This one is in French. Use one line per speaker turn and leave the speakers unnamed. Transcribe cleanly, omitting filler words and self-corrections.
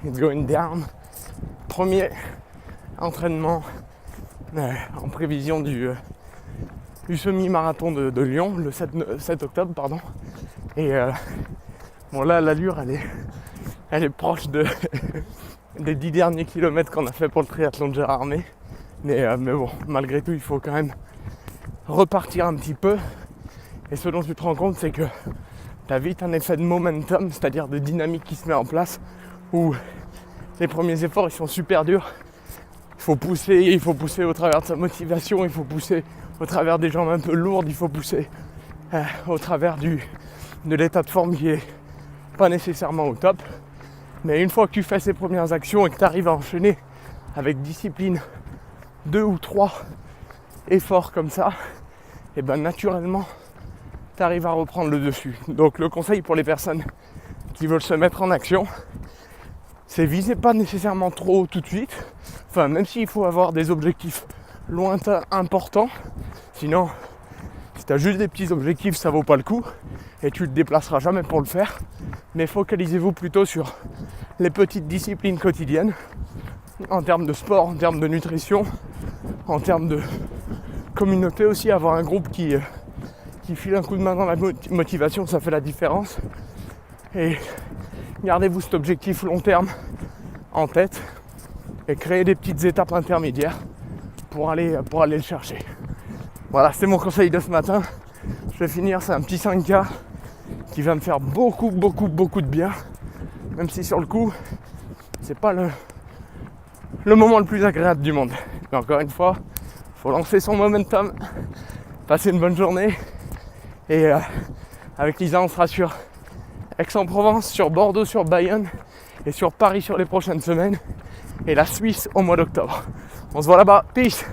it's going down. Premier entraînement en prévision du semi-marathon de Lyon, le 7 octobre, pardon. Et bon là, l'allure, elle est proche des 10 derniers kilomètres qu'on a fait pour le triathlon de Gérardmer. Mais bon, malgré tout, il faut quand même repartir un petit peu. Et ce dont tu te rends compte, c'est que tu as vite un effet de momentum, c'est-à-dire de dynamique qui se met en place, où les premiers efforts, ils sont super durs. Il faut pousser au travers de sa motivation, il faut pousser au travers des jambes un peu lourdes, il faut pousser au travers de l'état de forme qui est pas nécessairement au top. Mais une fois que tu fais ces premières actions et que tu arrives à enchaîner avec discipline 2 ou 3 efforts comme ça, et ben naturellement tu arrives à reprendre le dessus. Donc le conseil pour les personnes qui veulent se mettre en action, c'est viser pas nécessairement trop haut tout de suite. Enfin, même s'il faut avoir des objectifs lointains importants, sinon si tu as juste des petits objectifs, ça vaut pas le coup et tu te déplaceras jamais pour le faire. Mais focalisez-vous plutôt sur les petites disciplines quotidiennes en termes de sport, en termes de nutrition, en termes de communauté aussi. Avoir un groupe qui file un coup de main dans la motivation, ça fait la différence. Et gardez-vous cet objectif long terme en tête et créez des petites étapes intermédiaires pour aller le chercher. Voilà, c'est mon conseil de ce matin. Je vais finir, c'est un petit 5K qui va me faire beaucoup de bien. Même si sur le coup, c'est pas le moment le plus agréable du monde. Mais encore une fois, il faut lancer son momentum, passer une bonne journée. Et avec Lisa, on sera sur Aix-en-Provence, sur Bordeaux, sur Bayonne et sur Paris sur les prochaines semaines. Et la Suisse au mois d'octobre. On se voit là-bas. Peace!